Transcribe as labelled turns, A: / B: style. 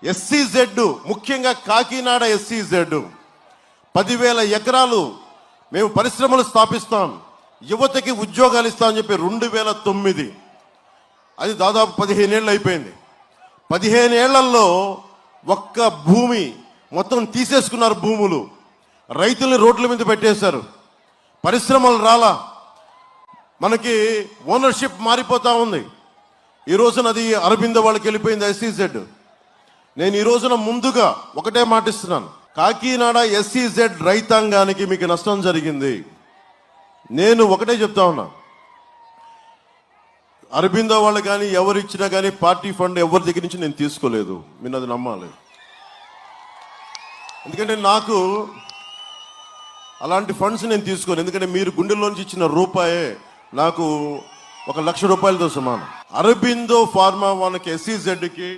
A: SEZ ముఖ్యంగా Kakinada SEZ 10,000 ఎకరాలు మేము పరిశ్రమలు స్థాపిస్తాం, యువతకి ఉద్యోగాలు ఇస్తామని చెప్పి 2009, అది దాదాపు 15 ఏళ్ళు అయిపోయింది. 15 ఏళ్లలో ఒక్క భూమి మొత్తం తీసేసుకున్నారు. భూములు రైతుల్ని రోడ్ల మీద పెట్టేశారు. పరిశ్రమలు రాలా, మనకి ఓనర్షిప్ మారిపోతా ఉంది. ఈ రోజున అది అరబిందో వాళ్ళకి వెళ్ళిపోయింది SEZ. నేను ఈ రోజున ముందుగా ఒకటే మాటిస్తున్నాను, కాకినాడ SEZ రైతాంగానికి మీకు నష్టం జరిగింది. నేను ఒకటే చెప్తా ఉన్నా, అరబిందో వాళ్ళు కానీ ఎవరు ఇచ్చినా కానీ పార్టీ ఫండ్ ఎవరి దగ్గర నుంచి నేను తీసుకోలేదు. మీరు అది నమ్మాలి. ఎందుకంటే నాకు అలాంటి ఫండ్స్ నేను తీసుకోను. ఎందుకంటే మీరు గుండెల్లోంచి ఇచ్చిన రూపాయే నాకు 1,00,000 రూపాయలతో సమానం. అరబిందో ఫార్మా వాళ్ళకి SEZకి